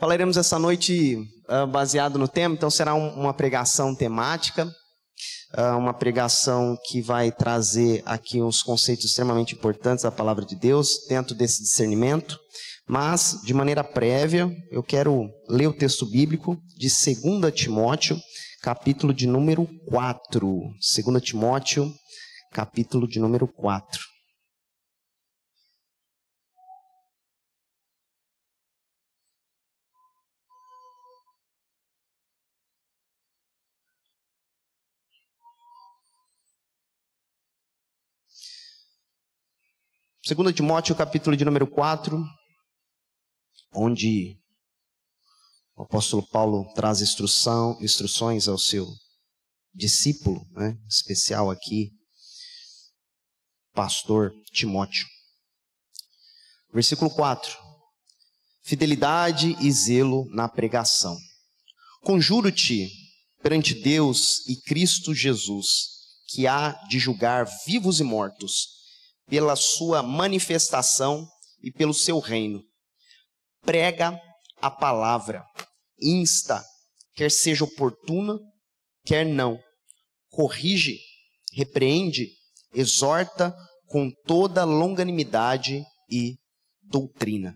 Falaremos essa noite baseado no tema, então será uma pregação temática, uma pregação que vai trazer aqui uns conceitos extremamente importantes da palavra de Deus dentro desse discernimento, mas de maneira prévia eu quero ler o texto bíblico de 2 Timóteo, capítulo de número 4. 2 Timóteo, capítulo de número 4. Segundo Timóteo, capítulo de número 4, onde o apóstolo Paulo traz instruções ao seu discípulo, especial aqui, pastor Timóteo. Versículo 4. Fidelidade e zelo na pregação. Conjuro-te perante Deus e Cristo Jesus, que há de julgar vivos e mortos, pela sua manifestação e pelo seu reino. Prega a palavra, insta, quer seja oportuna, quer não. Corrige, repreende, exorta com toda longanimidade e doutrina.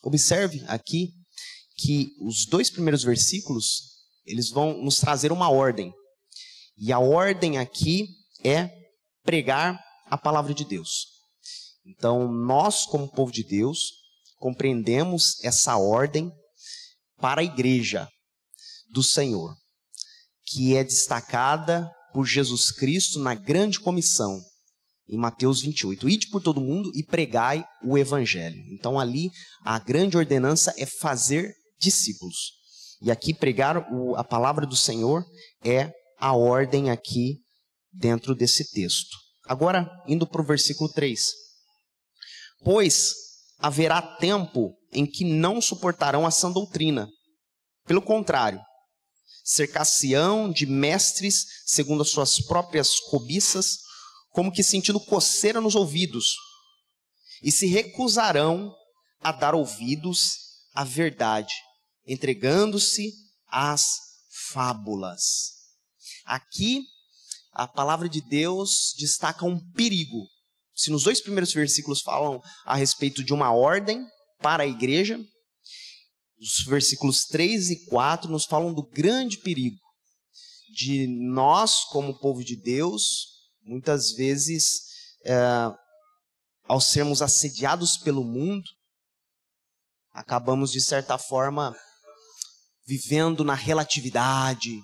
Observe aqui que os 2 primeiros versículos, eles vão nos trazer uma ordem. E a ordem aqui é pregar a palavra de Deus. Então, nós, como povo de Deus, compreendemos essa ordem para a igreja do Senhor, que é destacada por Jesus Cristo na grande comissão, em Mateus 28. Ide por todo mundo e pregai o evangelho. Então, ali, a grande ordenança é fazer discípulos. E aqui, pregar a palavra do Senhor é a ordem aqui dentro desse texto. Agora, indo para o versículo 3. Pois haverá tempo em que não suportarão a sã doutrina. Pelo contrário, cercar-se-ão de mestres segundo as suas próprias cobiças, como que sentindo coceira nos ouvidos, e se recusarão a dar ouvidos à verdade, entregando-se às fábulas. Aqui, a palavra de Deus destaca um perigo. Se nos 2 primeiros versículos falam a respeito de uma ordem para a igreja, os versículos 3 e 4 nos falam do grande perigo de nós, como povo de Deus, muitas vezes, ao sermos assediados pelo mundo, acabamos, de certa forma, vivendo na relatividade,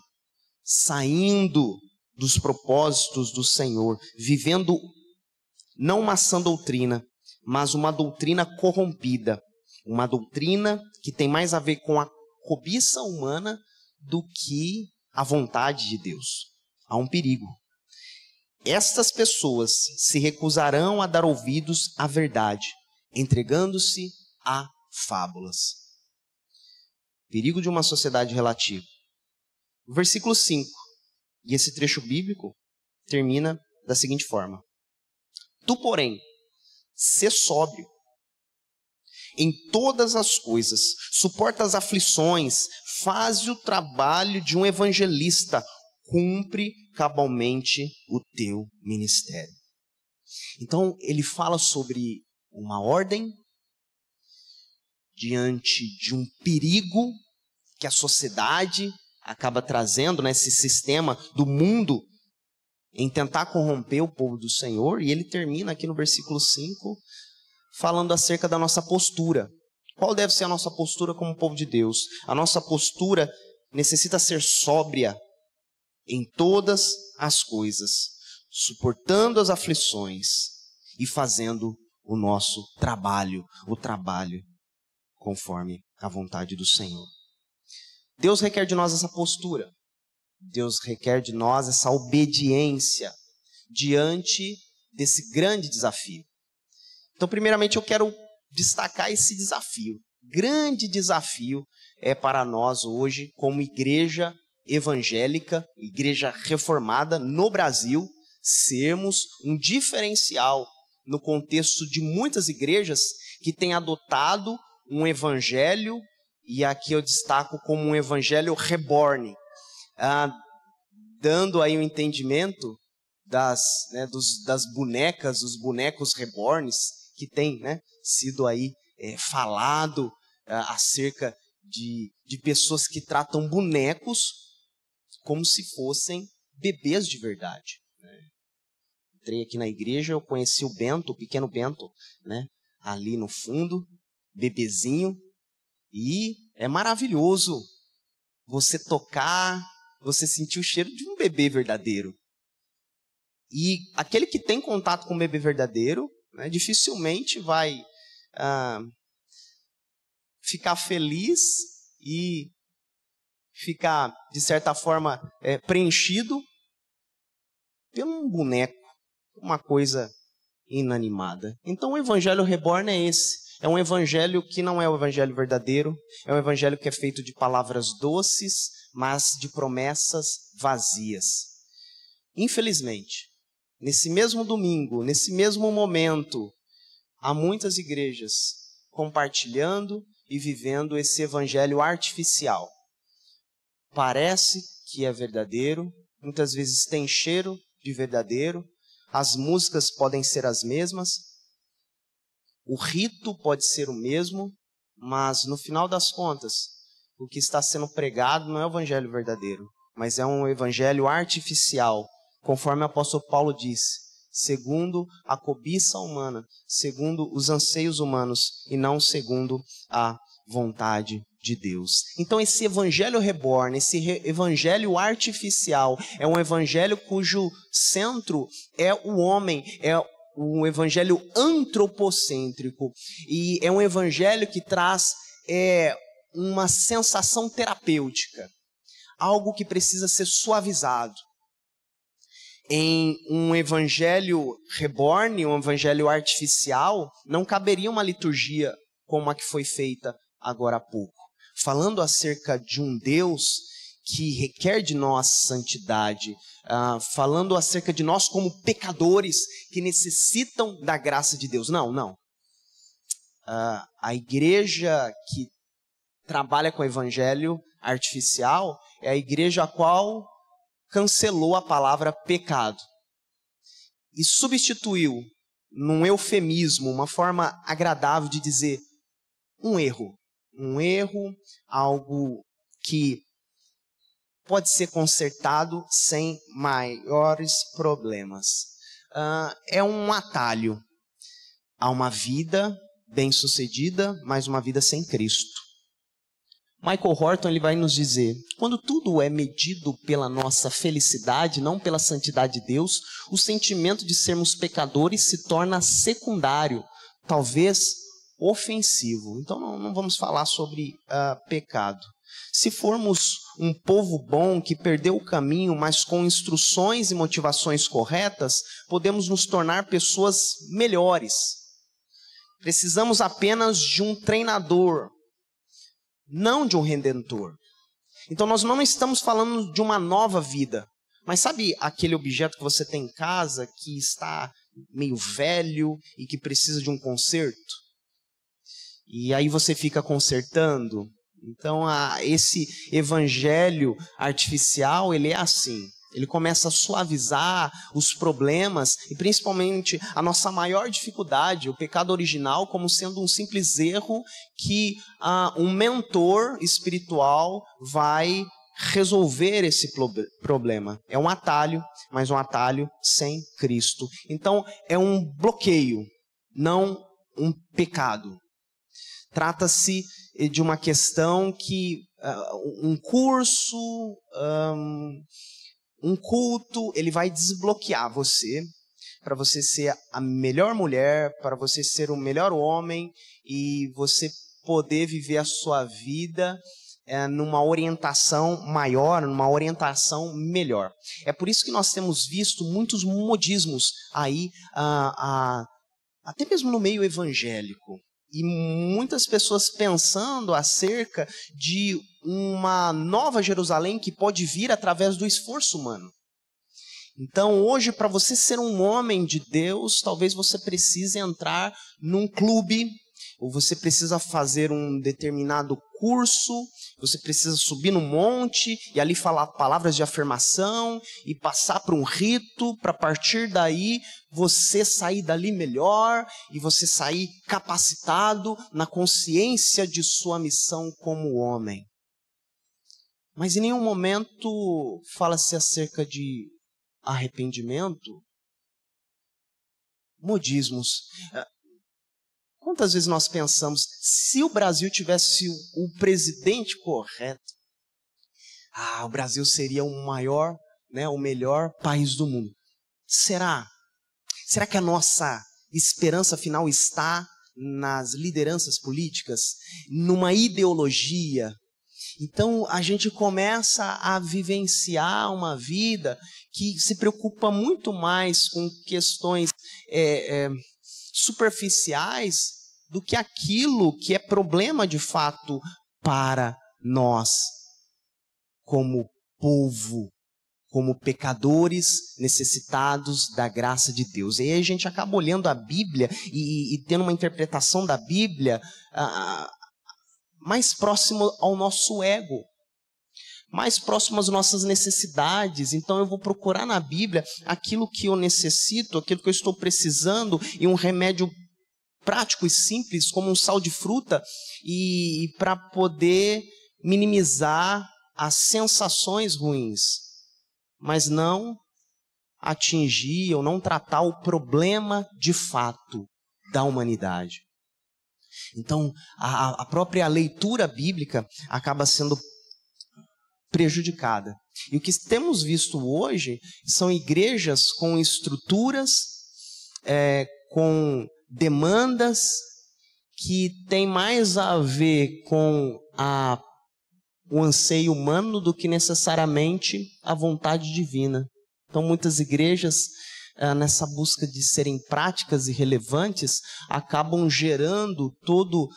saindo dos propósitos do Senhor, vivendo não uma sã doutrina, mas uma doutrina corrompida, uma doutrina que tem mais a ver com a cobiça humana do que a vontade de Deus. Há um perigo. Estas pessoas se recusarão a dar ouvidos à verdade, entregando-se a fábulas. Perigo de uma sociedade relativa. Versículo 5. E esse trecho bíblico termina da seguinte forma: Tu, porém, sê sóbrio em todas as coisas, suporta as aflições, faz o trabalho de um evangelista, cumpre cabalmente o teu ministério. Então, ele fala sobre uma ordem diante de um perigo que a sociedade acaba trazendo, esse sistema do mundo em tentar corromper o povo do Senhor, e ele termina aqui no versículo 5, falando acerca da nossa postura. Qual deve ser a nossa postura como povo de Deus? A nossa postura necessita ser sóbria em todas as coisas, suportando as aflições e fazendo o nosso trabalho, o trabalho conforme a vontade do Senhor. Deus requer de nós essa postura. Deus requer de nós essa obediência diante desse grande desafio. Então, primeiramente, eu quero destacar esse desafio. Grande desafio é para nós hoje, como igreja evangélica, igreja reformada no Brasil, sermos um diferencial no contexto de muitas igrejas que têm adotado um evangelho e aqui eu destaco como um evangelho reborn, dando aí um entendimento das bonecas, os bonecos reborns, que tem, né, sido aí falado acerca de pessoas que tratam bonecos como se fossem bebês de verdade. Entrei aqui na igreja, eu conheci o Bento, o pequeno Bento, né, ali no fundo, bebezinho, e é maravilhoso você tocar, você sentir o cheiro de um bebê verdadeiro. E aquele que tem contato com um bebê verdadeiro, né, dificilmente vai ficar feliz e ficar, de certa forma, preenchido por um boneco, uma coisa inanimada. Então o evangelho reborn é esse. É um evangelho que não é o evangelho verdadeiro, é um evangelho que é feito de palavras doces, mas de promessas vazias. Infelizmente, nesse mesmo domingo, nesse mesmo momento, há muitas igrejas compartilhando e vivendo esse evangelho artificial. Parece que é verdadeiro, muitas vezes tem cheiro de verdadeiro, as músicas podem ser as mesmas, o rito pode ser o mesmo, mas no final das contas, o que está sendo pregado não é o evangelho verdadeiro, mas é um evangelho artificial, conforme o apóstolo Paulo disse, segundo a cobiça humana, segundo os anseios humanos e não segundo a vontade de Deus. Então esse evangelho reborn, esse evangelho artificial, é um evangelho cujo centro é o homem, é um evangelho antropocêntrico, e é um evangelho que traz uma sensação terapêutica, algo que precisa ser suavizado. Em um evangelho reborn, um evangelho artificial, não caberia uma liturgia como a que foi feita agora há pouco, falando acerca de um Deus que requer de nós santidade, falando acerca de nós como pecadores que necessitam da graça de Deus. Não. A igreja que trabalha com o evangelho artificial é a igreja a qual cancelou a palavra pecado e substituiu num eufemismo, uma forma agradável de dizer um erro, algo que pode ser consertado sem maiores problemas. É um atalho a uma vida bem-sucedida, mas uma vida sem Cristo. Michael Horton ele vai nos dizer, quando tudo é medido pela nossa felicidade, não pela santidade de Deus, o sentimento de sermos pecadores se torna secundário, talvez ofensivo. Então não vamos falar sobre pecado. Se formos um povo bom que perdeu o caminho, mas com instruções e motivações corretas, podemos nos tornar pessoas melhores. Precisamos apenas de um treinador, não de um redentor. Então nós não estamos falando de uma nova vida, mas sabe aquele objeto que você tem em casa que está meio velho e que precisa de um conserto? E aí você fica consertando. Então esse evangelho artificial, ele é assim. Ele começa a suavizar os problemas e principalmente a nossa maior dificuldade, o pecado original, como sendo um simples erro que um mentor espiritual vai resolver esse problema. É um atalho, mas um atalho sem Cristo. Então é um bloqueio, não um pecado. Trata-se de uma questão que um curso, um culto, ele vai desbloquear você, para você ser a melhor mulher, para você ser o melhor homem e você poder viver a sua vida numa orientação maior, numa orientação melhor. É por isso que nós temos visto muitos modismos aí, até mesmo no meio evangélico. E muitas pessoas pensando acerca de uma nova Jerusalém que pode vir através do esforço humano. Então hoje, para você ser um homem de Deus, talvez você precise entrar num clube ou você precisa fazer um determinado curso, você precisa subir no monte e ali falar palavras de afirmação e passar por um rito para a partir daí você sair dali melhor e você sair capacitado na consciência de sua missão como homem. Mas em nenhum momento fala-se acerca de arrependimento, modismos. Quantas vezes nós pensamos, se o Brasil tivesse o presidente correto, o Brasil seria o maior, né, o melhor país do mundo. Será? Será que a nossa esperança final está nas lideranças políticas, numa ideologia? Então a gente começa a vivenciar uma vida que se preocupa muito mais com questões superficiais do que aquilo que é problema de fato para nós, como povo, como pecadores necessitados da graça de Deus. E aí a gente acaba olhando a Bíblia e tendo uma interpretação da Bíblia mais próximo ao nosso ego, mais próximo às nossas necessidades. Então eu vou procurar na Bíblia aquilo que eu necessito, aquilo que eu estou precisando, e um remédio prático e simples, como um sal de fruta, e para poder minimizar as sensações ruins, mas não atingir ou não tratar o problema de fato da humanidade. Então, a própria leitura bíblica acaba sendo prejudicada. E o que temos visto hoje são igrejas com estruturas, com demandas que têm mais a ver com o anseio humano do que necessariamente a vontade divina. Então, muitas igrejas, nessa busca de serem práticas e relevantes, acabam gerando todo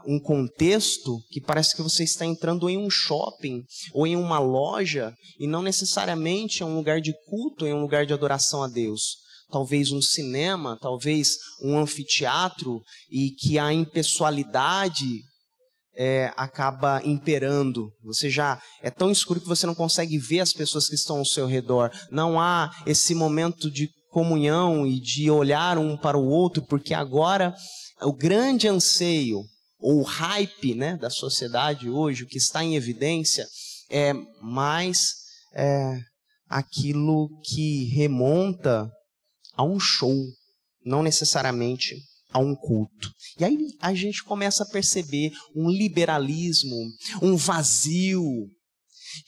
um contexto que parece que você está entrando em um shopping ou em uma loja e não necessariamente em um lugar de culto, em um lugar de adoração a Deus. Talvez um cinema, talvez um anfiteatro, e que a impessoalidade acaba imperando. Você já é tão escuro que você não consegue ver as pessoas que estão ao seu redor. Não há esse momento de comunhão e de olhar um para o outro, porque agora o grande anseio, ou o hype, né, da sociedade hoje, o que está em evidência, é mais aquilo que remonta a um show, não necessariamente a um culto. E aí a gente começa a perceber um liberalismo, um vazio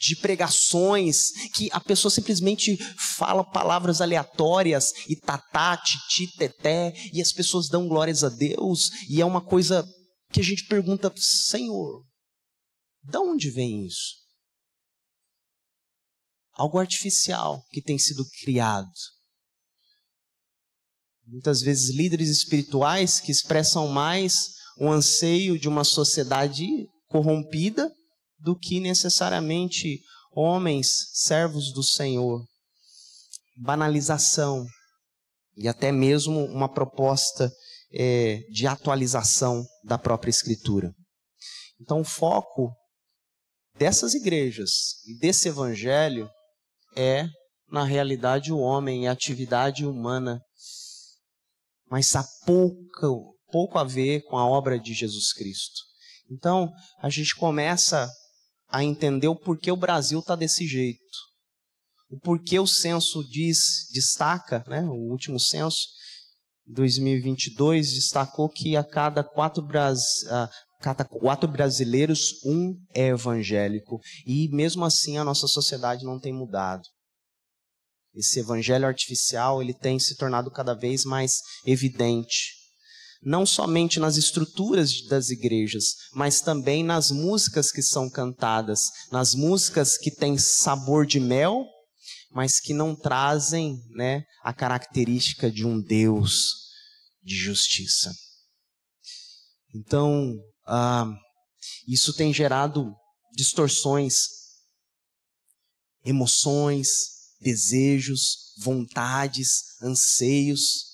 de pregações, que a pessoa simplesmente fala palavras aleatórias, e tatá, titi, teté, e as pessoas dão glórias a Deus, e é uma coisa que a gente pergunta, Senhor, de onde vem isso? Algo artificial que tem sido criado. Muitas vezes líderes espirituais que expressam mais o anseio de uma sociedade corrompida do que necessariamente homens, servos do Senhor. Banalização e até mesmo uma proposta de atualização da própria Escritura. Então o foco dessas igrejas e desse evangelho é, na realidade, o homem e a atividade humana, mas há pouco a ver com a obra de Jesus Cristo. Então, a gente começa a entender o porquê o Brasil está desse jeito. O porquê o censo destaca, né, o último censo, 2022, destacou que a cada quatro brasileiros, um é evangélico. E mesmo assim a nossa sociedade não tem mudado. Esse evangelho artificial, ele tem se tornado cada vez mais evidente. Não somente nas estruturas das igrejas, mas também nas músicas que são cantadas, nas músicas que têm sabor de mel, mas que não trazem, né, a característica de um Deus de justiça. Então, isso tem gerado distorções, emoções, desejos, vontades, anseios,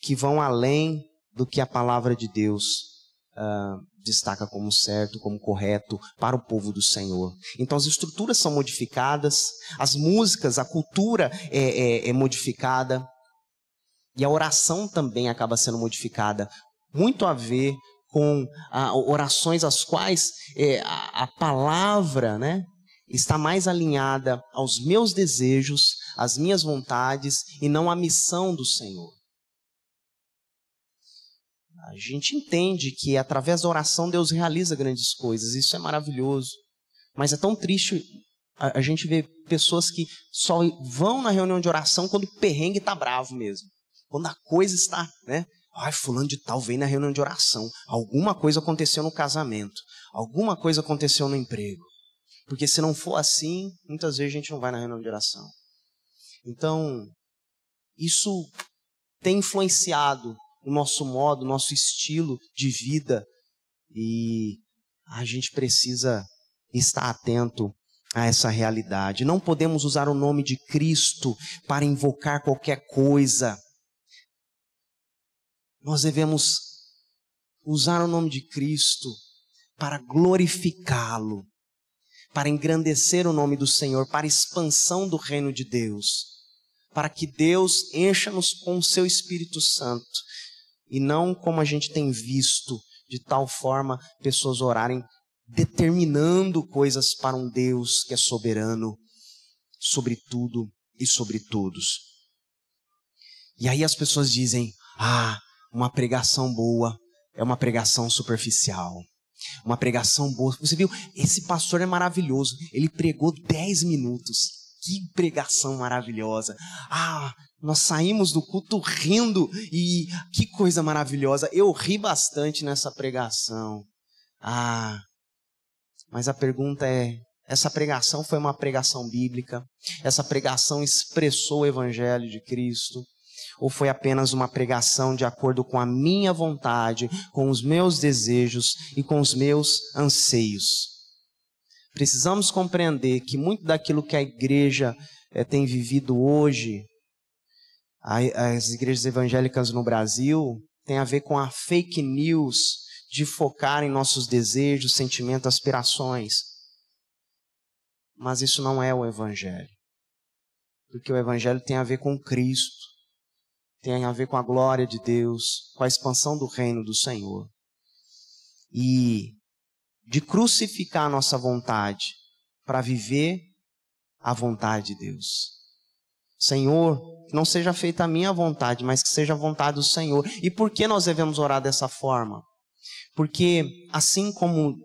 que vão além do que a palavra de Deus destaca como certo, como correto para o povo do Senhor. Então as estruturas são modificadas, as músicas, a cultura é modificada, e a oração também acaba sendo modificada. Muito a ver com orações as quais a palavra, né, está mais alinhada aos meus desejos, às minhas vontades, e não à missão do Senhor. A gente entende que através da oração Deus realiza grandes coisas, isso é maravilhoso. Mas é tão triste a gente ver pessoas que só vão na reunião de oração quando o perrengue está bravo mesmo. Quando a coisa está, né? Ai, fulano de tal veio na reunião de oração. Alguma coisa aconteceu no casamento. Alguma coisa aconteceu no emprego. Porque se não for assim, muitas vezes a gente não vai na reunião de oração. Então, isso tem influenciado o nosso modo, o nosso estilo de vida. E a gente precisa estar atento a essa realidade. Não podemos usar o nome de Cristo para invocar qualquer coisa. Nós devemos usar o nome de Cristo para glorificá-lo, para engrandecer o nome do Senhor, para a expansão do reino de Deus, para que Deus encha-nos com o seu Espírito Santo, e não como a gente tem visto, de tal forma pessoas orarem determinando coisas para um Deus que é soberano sobre tudo e sobre todos. E aí as pessoas dizem, uma pregação boa é uma pregação superficial. Uma pregação boa. Você viu? Esse pastor é maravilhoso. Ele pregou 10 minutos. Que pregação maravilhosa. Nós saímos do culto rindo. E que coisa maravilhosa. Eu ri bastante nessa pregação. Mas a pergunta é, essa pregação foi uma pregação bíblica? Essa pregação expressou o Evangelho de Cristo? Ou foi apenas uma pregação de acordo com a minha vontade, com os meus desejos e com os meus anseios? Precisamos compreender que muito daquilo que a igreja tem vivido hoje, as igrejas evangélicas no Brasil, tem a ver com a fake news de focar em nossos desejos, sentimentos, aspirações. Mas isso não é o Evangelho. Porque o Evangelho tem a ver com Cristo. Tem a ver com a glória de Deus, com a expansão do reino do Senhor. E de crucificar a nossa vontade para viver a vontade de Deus. Senhor, que não seja feita a minha vontade, mas que seja a vontade do Senhor. E por que nós devemos orar dessa forma? Porque assim como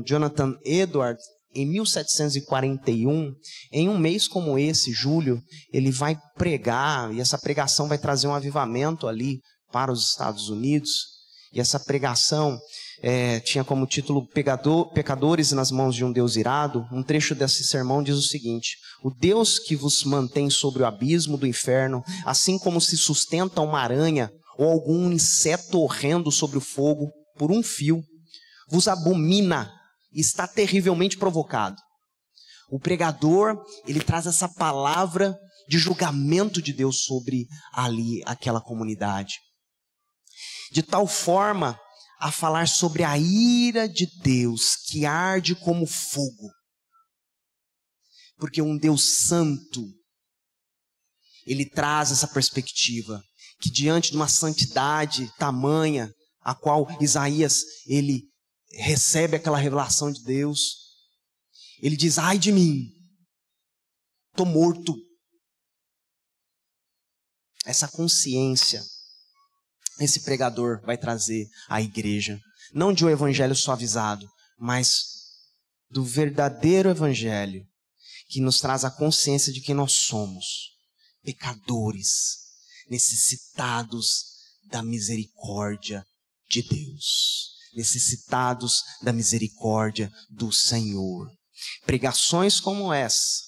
Jonathan Edwards, em 1741, em um mês como esse, julho, ele vai pregar, e essa pregação vai trazer um avivamento ali para os Estados Unidos. E essa pregação tinha como título Pecadores nas mãos de um Deus irado. Um trecho desse sermão diz o seguinte: o Deus que vos mantém sobre o abismo do inferno, assim como se sustenta uma aranha ou algum inseto horrendo sobre o fogo por um fio, vos abomina e está terrivelmente provocado. O pregador, ele traz essa palavra de julgamento de Deus sobre ali, aquela comunidade. De tal forma a falar sobre a ira de Deus que arde como fogo. Porque um Deus santo, ele traz essa perspectiva, que diante de uma santidade tamanha, a qual Isaías, ele recebe aquela revelação de Deus, ele diz, ai de mim, estou morto. Essa consciência, esse pregador vai trazer à igreja, não de um evangelho suavizado, mas do verdadeiro evangelho, que nos traz a consciência de que nós somos pecadores, necessitados da misericórdia de Deus, necessitados da misericórdia do Senhor. Pregações como essa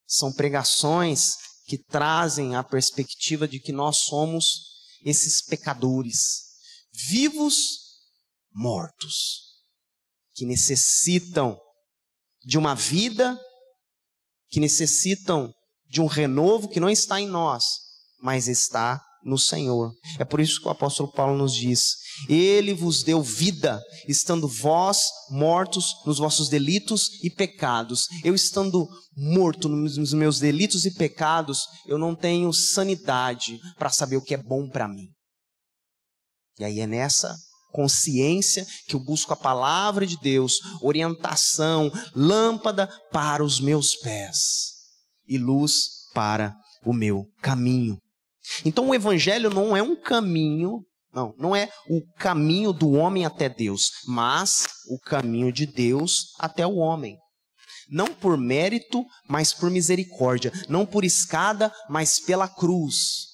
são pregações que trazem a perspectiva de que nós somos esses pecadores, vivos, mortos, que necessitam de uma vida, que necessitam de um renovo que não está em nós, mas está no Senhor. É por isso que o apóstolo Paulo nos diz: Ele vos deu vida, estando vós mortos nos vossos delitos e pecados. Eu estando morto nos meus delitos e pecados, eu não tenho sanidade para saber o que é bom para mim. E aí é nessa consciência que eu busco a palavra de Deus, orientação, lâmpada para os meus pés e luz para o meu caminho. Então o evangelho não é um caminho, não é o caminho do homem até Deus, mas o caminho de Deus até o homem. Não por mérito, mas por misericórdia. Não por escada, mas pela cruz.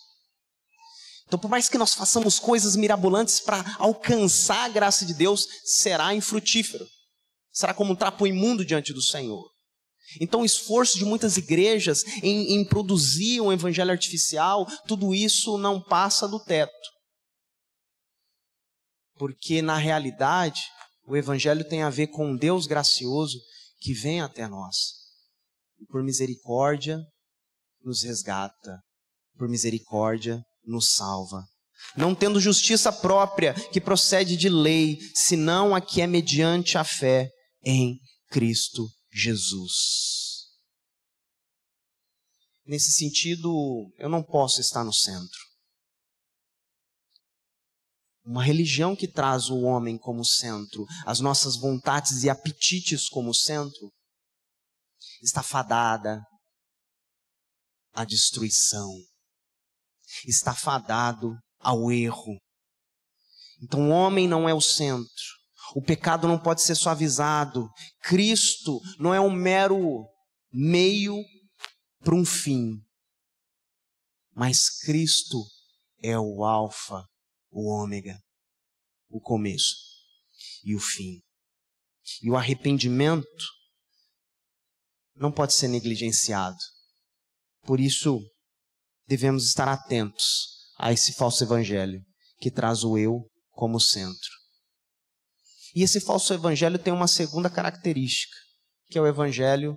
Então, por mais que nós façamos coisas mirabolantes para alcançar a graça de Deus, será infrutífero. Será como um trapo imundo diante do Senhor. Então, o esforço de muitas igrejas em produzir um evangelho artificial, tudo isso não passa do teto. Porque, na realidade, o evangelho tem a ver com um Deus gracioso que vem até nós. E por misericórdia, nos resgata. Por misericórdia, nos salva. Não tendo justiça própria que procede de lei, senão a que é mediante a fé em Cristo Jesus. Nesse sentido, eu não posso estar no centro. Uma religião que traz o homem como centro, as nossas vontades e apetites como centro, está fadada à destruição. Está fadado ao erro. Então o homem não é o centro. O pecado não pode ser suavizado. Cristo não é um mero meio para um fim. Mas Cristo é o alfa, o ômega, o começo e o fim. E o arrependimento não pode ser negligenciado. Por isso, devemos estar atentos a esse falso evangelho que traz o eu como centro. E esse falso evangelho tem uma segunda característica, que é o evangelho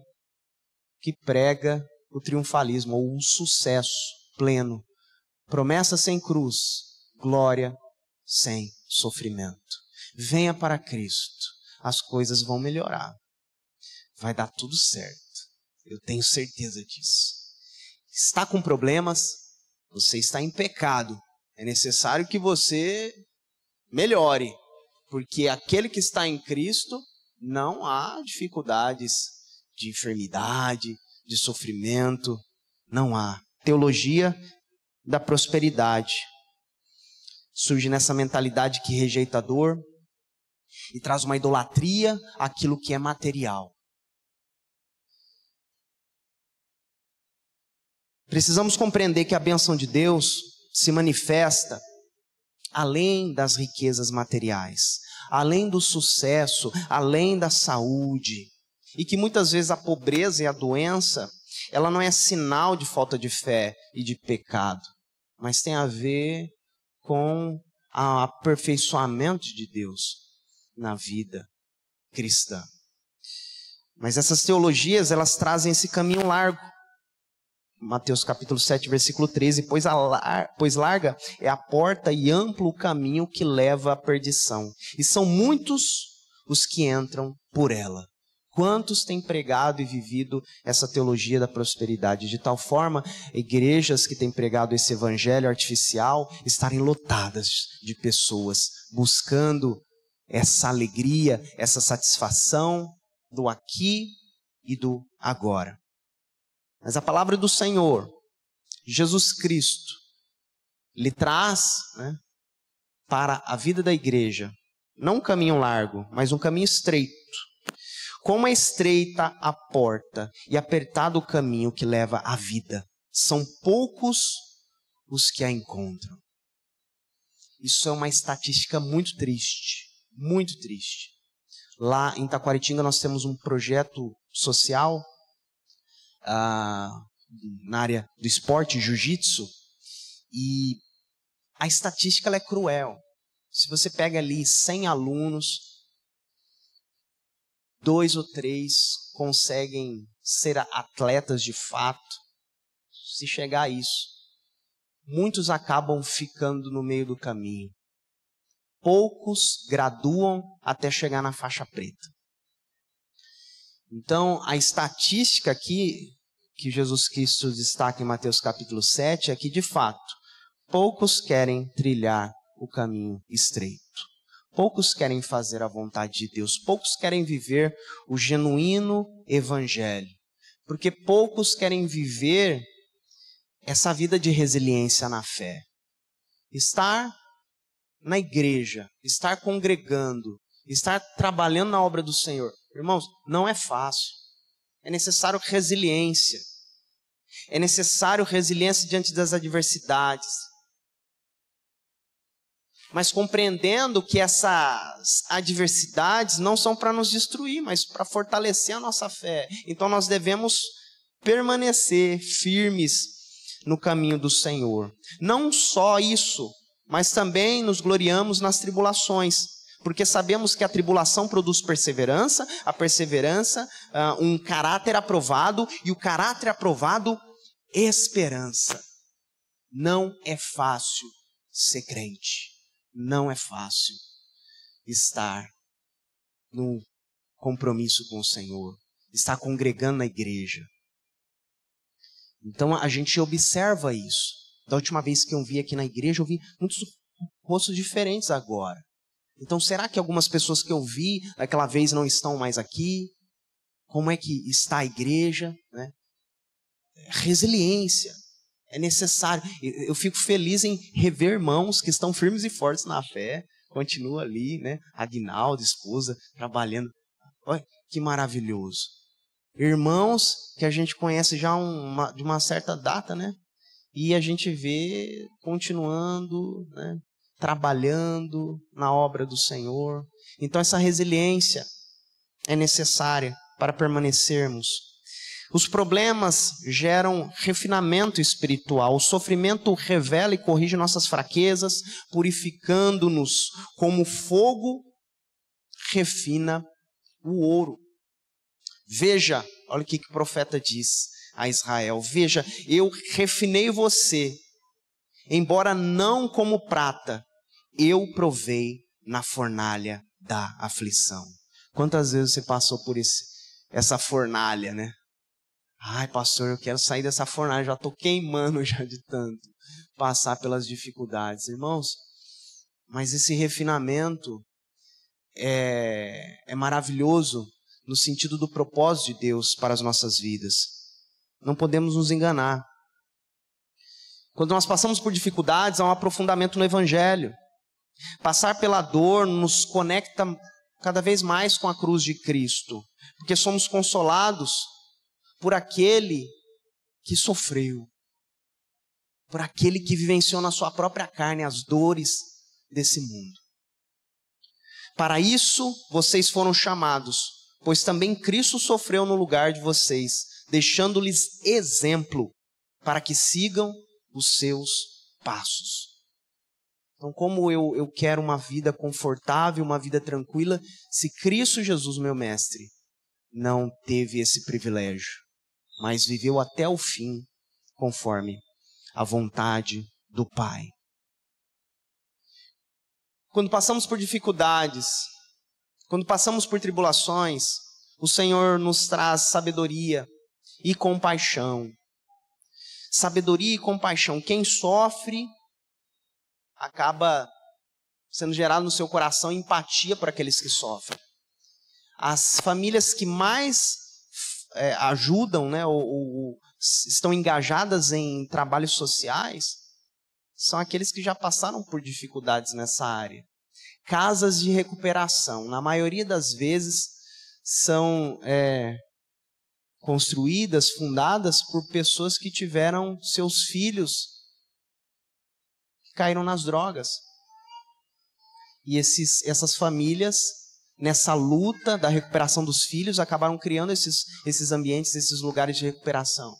que prega o triunfalismo, ou o sucesso pleno. Promessa sem cruz, glória sem sofrimento. Venha para Cristo, as coisas vão melhorar. Vai dar tudo certo. Eu tenho certeza disso. Está com problemas, você está em pecado. É necessário que você melhore, porque aquele que está em Cristo, não há dificuldades de enfermidade, de sofrimento, não há. Teologia da prosperidade surge nessa mentalidade que rejeita a dor e traz uma idolatria àquilo que é material. Precisamos compreender que a bênção de Deus se manifesta além das riquezas materiais, além do sucesso, além da saúde. E que muitas vezes a pobreza e a doença, ela não é sinal de falta de fé e de pecado, mas tem a ver com o aperfeiçoamento de Deus na vida cristã. Mas essas teologias, elas trazem esse caminho largo. Mateus capítulo 7, versículo 13, pois larga é a porta e amplo o caminho que leva à perdição, e são muitos os que entram por ela. Quantos têm pregado e vivido essa teologia da prosperidade? De tal forma, igrejas que têm pregado esse evangelho artificial estarem lotadas de pessoas buscando essa alegria, essa satisfação do aqui e do agora. Mas a palavra do Senhor, Jesus Cristo, lhe traz, para a vida da igreja, não um caminho largo, mas um caminho estreito. Como é estreita a porta e apertado o caminho que leva à vida, são poucos os que a encontram. Isso é uma estatística muito triste, muito triste. Lá em Taquaritinga nós temos um projeto social na área do esporte, jiu-jitsu, e a estatística ela é cruel. Se você pega ali 100 alunos, 2 ou 3 conseguem ser atletas de fato, se chegar a isso. muitos acabam ficando no meio do caminho. Poucos graduam até chegar na faixa preta. Então, a estatística aqui, que Jesus Cristo destaca em Mateus capítulo 7, é que, de fato, poucos querem trilhar o caminho estreito. Poucos querem fazer a vontade de Deus. Poucos querem viver o genuíno evangelho. Porque poucos querem viver essa vida de resiliência na fé. Estar na igreja, estar congregando, estar trabalhando na obra do Senhor. Irmãos, não é fácil. É necessário resiliência. É necessário resiliência diante das adversidades. Mas compreendendo que essas adversidades não são para nos destruir, mas para fortalecer a nossa fé. Então nós devemos permanecer firmes no caminho do Senhor. Não só isso, mas também nos gloriamos nas tribulações, porque sabemos que a tribulação produz perseverança, a perseverança, um caráter aprovado, e o caráter aprovado, esperança. Não é fácil ser crente. Não é fácil estar no compromisso com o Senhor, estar congregando na igreja. Então a gente observa isso. Da última vez que eu vi aqui na igreja, eu vi muitos rostos diferentes agora. Então será que algumas pessoas que eu vi daquela vez não estão mais aqui? Como é que está a igreja, né? Resiliência. É necessário. Eu fico feliz em rever irmãos que estão firmes e fortes na fé. Continua ali, né? Aguinaldo, esposa, trabalhando. Olha, que maravilhoso. Irmãos que a gente conhece já de uma certa data, né? E a gente vê continuando, né? Trabalhando na obra do Senhor. Então essa resiliência é necessária para permanecermos. Os problemas geram refinamento espiritual. O sofrimento revela e corrige nossas fraquezas, purificando-nos como fogo refina o ouro. Veja, olha o que o profeta diz a Israel. Veja, eu refinei você, embora não como prata, eu provei na fornalha da aflição. Quantas vezes você passou por essa fornalha, né? Ai, pastor, eu quero sair dessa fornalha, já estou queimando já de tanto passar pelas dificuldades. Irmãos, mas esse refinamento é maravilhoso no sentido do propósito de Deus para as nossas vidas. Não podemos nos enganar. Quando nós passamos por dificuldades, há um aprofundamento no Evangelho. Passar pela dor nos conecta cada vez mais com a cruz de Cristo, porque somos consolados por aquele que sofreu, por aquele que vivenciou na sua própria carne as dores desse mundo. Para isso vocês foram chamados, pois também Cristo sofreu no lugar de vocês, deixando-lhes exemplo para que sigam os seus passos. Então, como eu quero uma vida confortável, uma vida tranquila, se Cristo Jesus, meu mestre, não teve esse privilégio, mas viveu até o fim, conforme a vontade do Pai. Quando passamos por dificuldades, quando passamos por tribulações, o Senhor nos traz sabedoria e compaixão. Sabedoria e compaixão. Quem sofre acaba sendo gerado no seu coração empatia por aqueles que sofrem. As famílias que mais ajudam, né, ou estão engajadas em trabalhos sociais, são aqueles que já passaram por dificuldades nessa área. Casas de recuperação, na maioria das vezes, são construídas, fundadas por pessoas que tiveram seus filhos que caíram nas drogas. E essas famílias, nessa luta da recuperação dos filhos, acabaram criando esses ambientes, esses lugares de recuperação.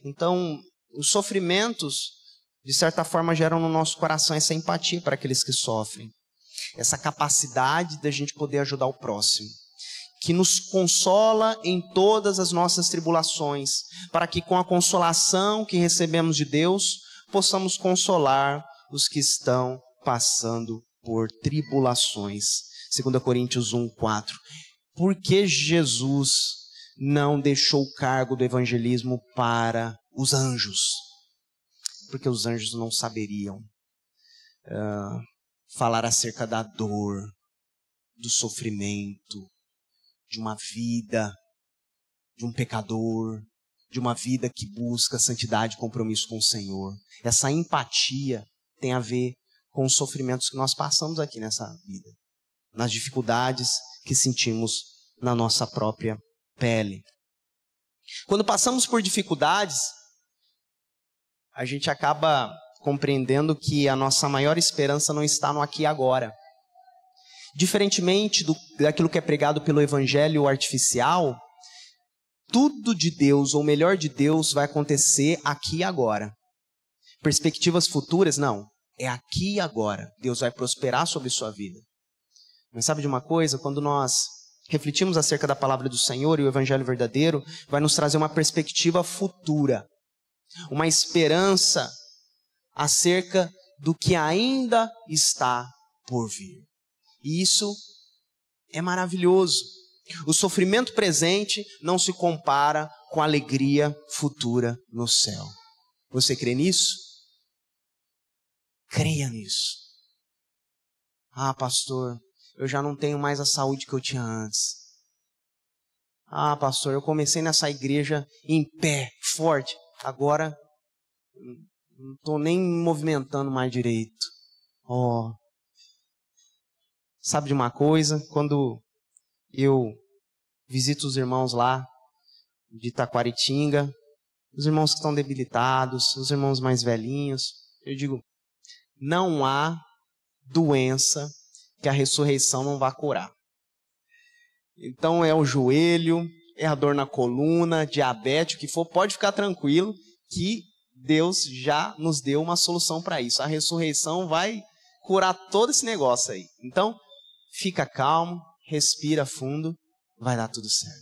Então, os sofrimentos, de certa forma, geram no nosso coração essa empatia para aqueles que sofrem. Essa capacidade da gente poder ajudar o próximo. Que nos consola em todas as nossas tribulações, para que com a consolação que recebemos de Deus, possamos consolar os que estão passando por tribulações. 2 Coríntios 1:4. Por que Jesus não deixou o cargo do evangelismo para os anjos? Porque os anjos não saberiam falar acerca da dor, do sofrimento, de uma vida, de um pecador, de uma vida que busca santidade e compromisso com o Senhor. Essa empatia tem a ver com os sofrimentos que nós passamos aqui nessa vida, nas dificuldades que sentimos na nossa própria pele. Quando passamos por dificuldades, a gente acaba compreendendo que a nossa maior esperança não está no aqui e agora. Diferentemente daquilo que é pregado pelo evangelho artificial, tudo de Deus, ou melhor de Deus, vai acontecer aqui e agora. Perspectivas futuras, não. É aqui e agora. Deus vai prosperar sobre sua vida. Mas sabe de uma coisa? Quando nós refletimos acerca da palavra do Senhor e o evangelho verdadeiro, vai nos trazer uma perspectiva futura. Uma esperança acerca do que ainda está por vir. E isso é maravilhoso. O sofrimento presente não se compara com a alegria futura no céu. Você crê nisso? Creia nisso. Ah, pastor, eu já não tenho mais a saúde que eu tinha antes. Ah, pastor, eu comecei nessa igreja em pé, forte. Agora, não estou nem me movimentando mais direito. Oh. Sabe de uma coisa? Quando eu visito os irmãos lá de Taquaritinga, os irmãos que estão debilitados, os irmãos mais velhinhos, eu digo, não há doença que a ressurreição não vá curar. Então é o joelho, é a dor na coluna, diabetes, o que for, pode ficar tranquilo que Deus já nos deu uma solução para isso. A ressurreição vai curar todo esse negócio aí. Então, fica calmo, respira fundo, vai dar tudo certo.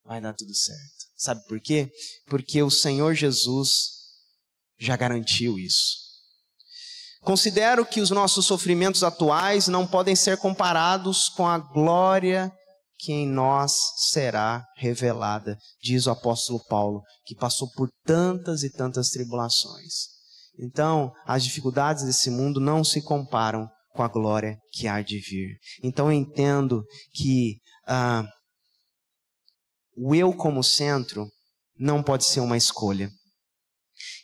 Vai dar tudo certo. Sabe por quê? Porque o Senhor Jesus já garantiu isso. Considero que os nossos sofrimentos atuais não podem ser comparados com a glória que em nós será revelada, diz o apóstolo Paulo, que passou por tantas e tantas tribulações. Então, as dificuldades desse mundo não se comparam com a glória que há de vir. Então eu entendo que o eu como centro não pode ser uma escolha.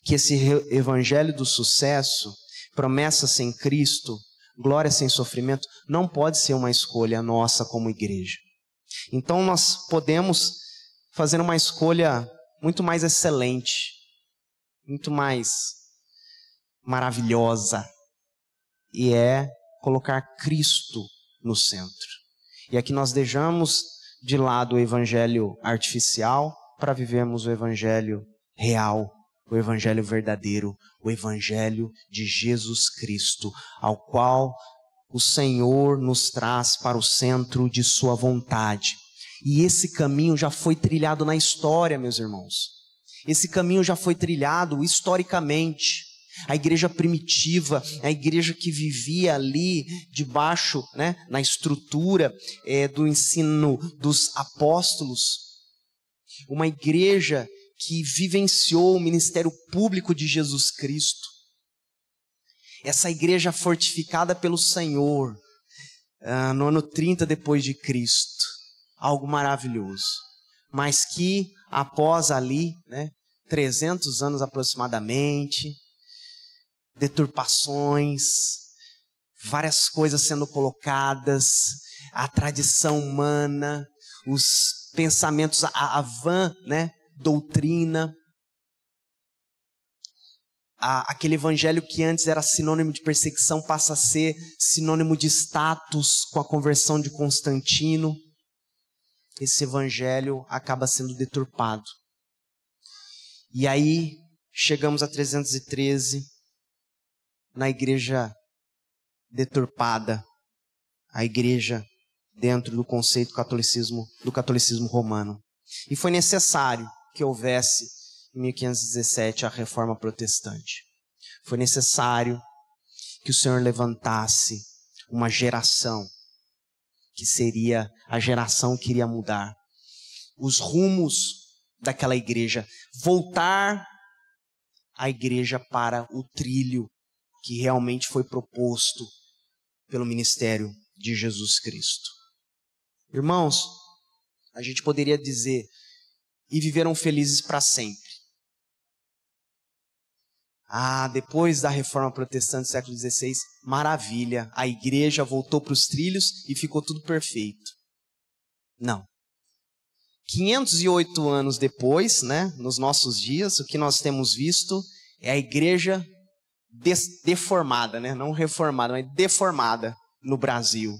Que esse evangelho do sucesso, promessa sem Cristo, glória sem sofrimento, não pode ser uma escolha nossa como igreja. Então nós podemos fazer uma escolha muito mais excelente, muito mais maravilhosa, e é colocar Cristo no centro. E aqui nós deixamos de lado o evangelho artificial para vivermos o evangelho real, o evangelho verdadeiro, o evangelho de Jesus Cristo, ao qual o Senhor nos traz para o centro de sua vontade. E esse caminho já foi trilhado na história, meus irmãos. Esse caminho já foi trilhado historicamente. A igreja primitiva, a igreja que vivia ali debaixo, na estrutura do ensino dos apóstolos. Uma igreja que vivenciou o ministério público de Jesus Cristo. Essa igreja fortificada pelo Senhor, no ano 30 depois de Cristo. Algo maravilhoso. Mas que após ali, 300 anos aproximadamente, deturpações, várias coisas sendo colocadas, a tradição humana, os pensamentos, a vã, doutrina, aquele evangelho que antes era sinônimo de perseguição passa a ser sinônimo de status com a conversão de Constantino. Esse evangelho acaba sendo deturpado. E aí chegamos a 313, na igreja deturpada, a igreja dentro do conceito do catolicismo romano. E foi necessário que houvesse, em 1517, a reforma protestante. foi necessário que o Senhor levantasse uma geração que seria a geração que iria mudar os rumos daquela igreja, voltar a igreja para o trilho que realmente foi proposto pelo ministério de Jesus Cristo. Irmãos, a gente poderia dizer, e viveram felizes para sempre. Depois da Reforma Protestante do século XVI, maravilha, a igreja voltou para os trilhos e ficou tudo perfeito. Não. 508 anos depois, né, nos nossos dias, o que nós temos visto é a igreja deformada, né, não reformada, mas deformada no Brasil.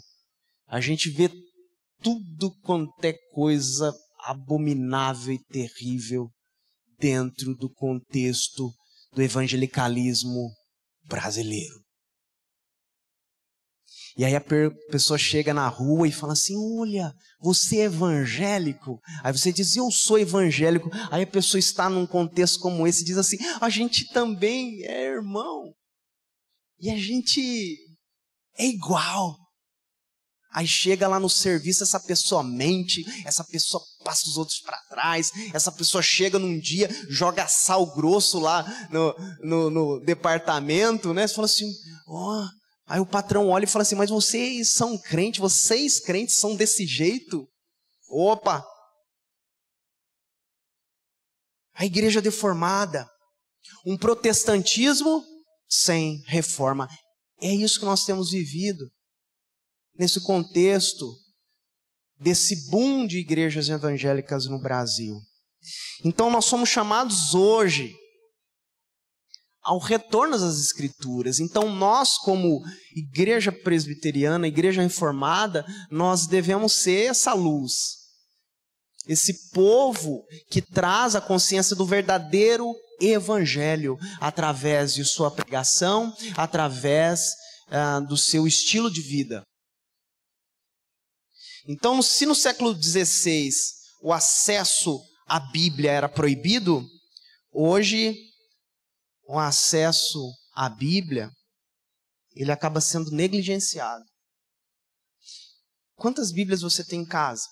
A gente vê tudo quanto é coisa abominável e terrível dentro do contexto do evangelicalismo brasileiro. E aí a pessoa chega na rua e fala assim, olha, você é evangélico? Aí você diz, eu sou evangélico. Aí a pessoa está num contexto como esse e diz assim, a gente também é irmão. E a gente é igual. Aí chega lá no serviço, essa pessoa mente, essa pessoa passa os outros para trás, essa pessoa chega num dia, joga sal grosso lá no departamento, né? Você fala assim, Aí o patrão olha e fala assim, mas vocês são crentes, vocês crentes são desse jeito? Opa! A igreja deformada, um protestantismo sem reforma. É isso que nós temos vivido. Nesse contexto desse boom de igrejas evangélicas no Brasil. Então nós somos chamados hoje ao retorno às Escrituras. Então nós, como igreja presbiteriana, igreja reformada, nós devemos ser essa luz. Esse povo que traz a consciência do verdadeiro evangelho através de sua pregação, através do seu estilo de vida. Então, se no século XVI o acesso à Bíblia era proibido, hoje o acesso à Bíblia, ele acaba sendo negligenciado. Quantas Bíblias você tem em casa?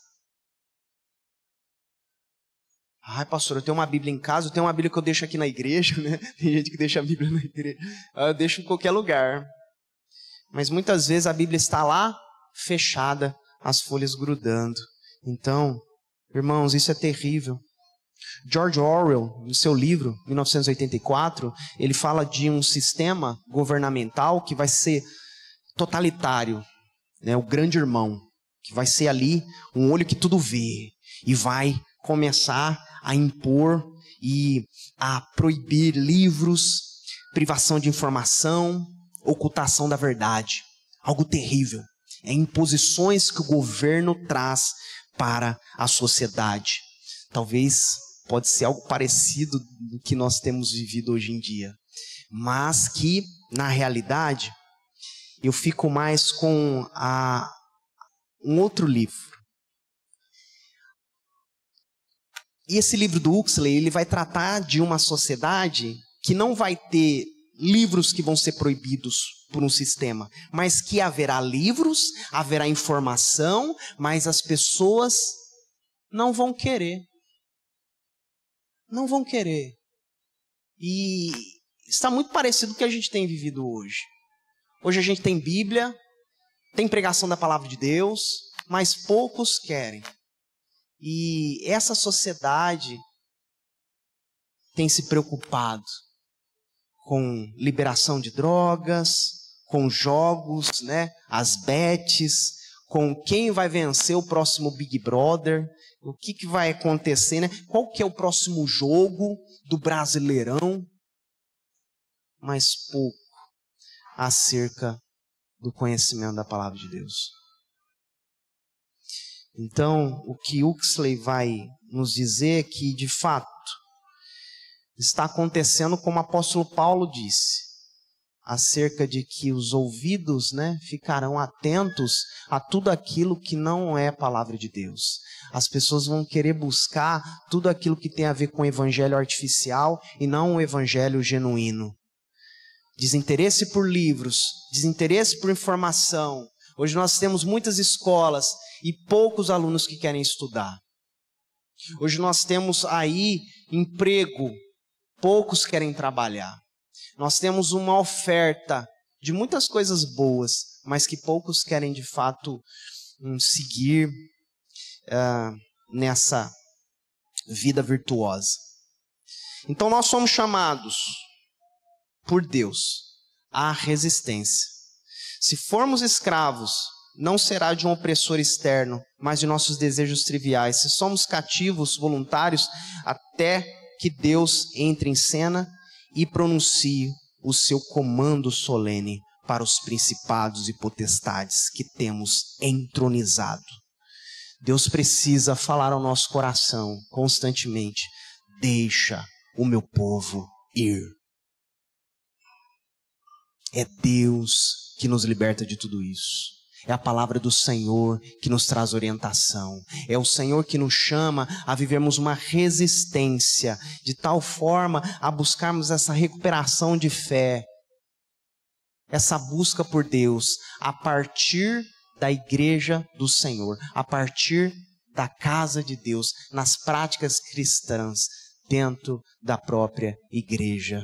Pastor, eu tenho uma Bíblia em casa, eu tenho uma Bíblia que eu deixo aqui na igreja, né? Tem gente que deixa a Bíblia na igreja. Eu deixo em qualquer lugar. Mas muitas vezes a Bíblia está lá, fechada, as folhas grudando. Então, irmãos, isso é terrível. George Orwell, no seu livro, 1984, ele fala de um sistema governamental que vai ser totalitário, né? O grande irmão, que vai ser ali um olho que tudo vê e vai começar a impor e a proibir livros, privação de informação, ocultação da verdade. Algo terrível. É imposições que o governo traz para a sociedade. Talvez pode ser algo parecido do que nós temos vivido hoje em dia. Mas que, na realidade, eu fico mais com um outro livro. E esse livro do Huxley, ele vai tratar de uma sociedade que não vai ter livros que vão ser proibidos por um sistema, mas que haverá livros, haverá informação, mas as pessoas não vão querer. Não vão querer. E está muito parecido com o que a gente tem vivido hoje. Hoje a gente tem Bíblia, tem pregação da palavra de Deus, mas poucos querem. E essa sociedade tem se preocupado com liberação de drogas, com jogos, né? As bets, com quem vai vencer o próximo Big Brother, o que vai acontecer, né? Qual que é o próximo jogo do Brasileirão? Mas pouco acerca do conhecimento da palavra de Deus. Então, o que Huxley vai nos dizer é que, de fato, está acontecendo como o apóstolo Paulo disse, acerca de que os ouvidos, né, ficarão atentos a tudo aquilo que não é palavra de Deus. As pessoas vão querer buscar tudo aquilo que tem a ver com o evangelho artificial e não o evangelho genuíno. Desinteresse por livros, desinteresse por informação. Hoje nós temos muitas escolas e poucos alunos que querem estudar. Hoje nós temos aí emprego, poucos querem trabalhar. Nós temos uma oferta de muitas coisas boas, mas que poucos querem de fato seguir nessa vida virtuosa. Então nós somos chamados por Deus à resistência. Se formos escravos, não será de um opressor externo, mas de nossos desejos triviais. Se somos cativos, voluntários, até que Deus entre em cena e pronuncie o seu comando solene para os principados e potestades que temos entronizado. Deus precisa falar ao nosso coração constantemente: deixa o meu povo ir. É Deus que nos liberta de tudo isso. É a palavra do Senhor que nos traz orientação. É o Senhor que nos chama a vivermos uma resistência, de tal forma a buscarmos essa recuperação de fé, essa busca por Deus, a partir da igreja do Senhor, a partir da casa de Deus, nas práticas cristãs, dentro da própria igreja.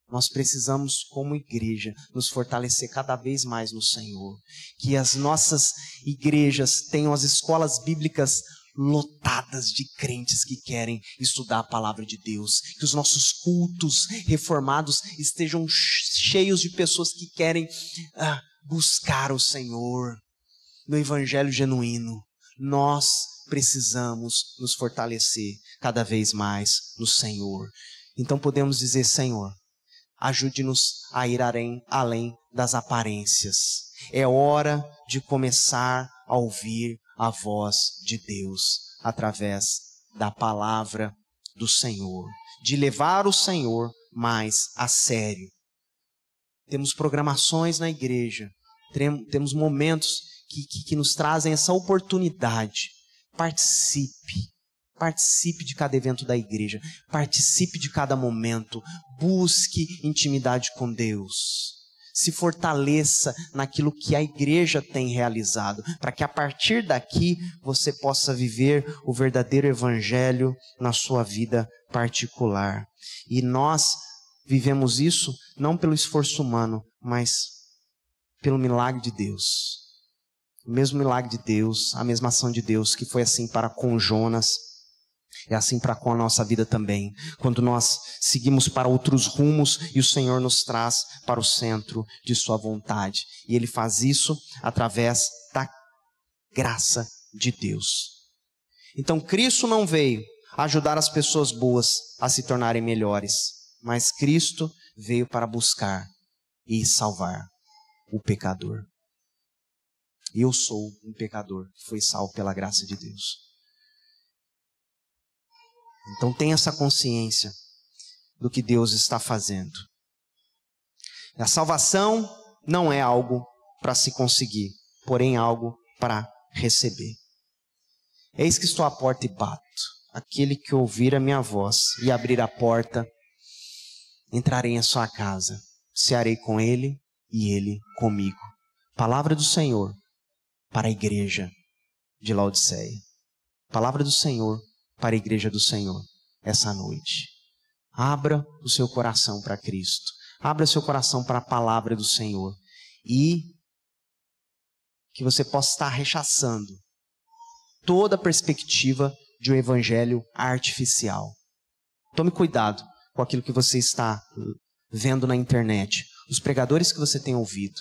Nós precisamos, como igreja, nos fortalecer cada vez mais no Senhor. Que as nossas igrejas tenham as escolas bíblicas lotadas de crentes que querem estudar a palavra de Deus. Que os nossos cultos reformados estejam cheios de pessoas que querem buscar o Senhor no evangelho genuíno. Nós precisamos nos fortalecer cada vez mais no Senhor. Então podemos dizer: Senhor, ajude-nos a ir além das aparências. É hora de começar a ouvir a voz de Deus através da palavra do Senhor, de levar o Senhor mais a sério. Temos programações na igreja, temos momentos que nos trazem essa oportunidade. Participe de cada evento da igreja. Participe de cada momento. Busque intimidade com Deus. Se fortaleça naquilo que a igreja tem realizado, para que a partir daqui você possa viver o verdadeiro evangelho na sua vida particular. E nós vivemos isso não pelo esforço humano, mas pelo milagre de Deus. O mesmo milagre de Deus, a mesma ação de Deus que foi assim para com Jonas, é assim para com a nossa vida também. Quando nós seguimos para outros rumos e o Senhor nos traz para o centro de sua vontade. E Ele faz isso através da graça de Deus. Então Cristo não veio ajudar as pessoas boas a se tornarem melhores, mas Cristo veio para buscar e salvar o pecador. Eu sou um pecador que foi salvo pela graça de Deus. Então tenha essa consciência do que Deus está fazendo. A salvação não é algo para se conseguir, porém algo para receber. Eis que estou à porta e bato. Aquele que ouvir a minha voz e abrir a porta, entrarei em sua casa, cearei com ele e ele comigo. Palavra do Senhor para a igreja de Laodiceia. Palavra do Senhor para a igreja do Senhor essa noite. Abra o seu coração para Cristo. Abra seu coração para a palavra do Senhor. E que você possa estar rechaçando toda a perspectiva de um evangelho artificial. Tome cuidado com aquilo que você está vendo na internet. Os pregadores que você tem ouvido.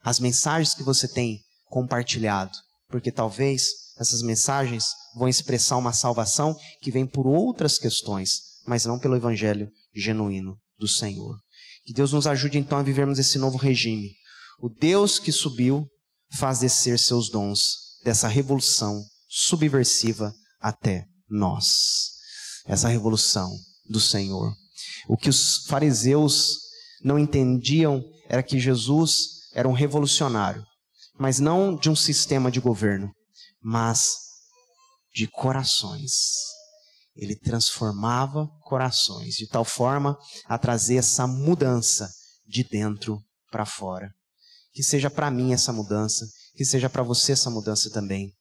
As mensagens que você tem compartilhado, porque talvez essas mensagens vão expressar uma salvação que vem por outras questões, mas não pelo evangelho genuíno do Senhor. Que Deus nos ajude então a vivermos esse novo regime. O Deus que subiu faz descer seus dons dessa revolução subversiva até nós. Essa revolução do Senhor. O que os fariseus não entendiam era que Jesus era um revolucionário, mas não de um sistema de governo, mas de corações. Ele transformava corações de tal forma a trazer essa mudança de dentro para fora. Que seja para mim essa mudança, que seja para você essa mudança também.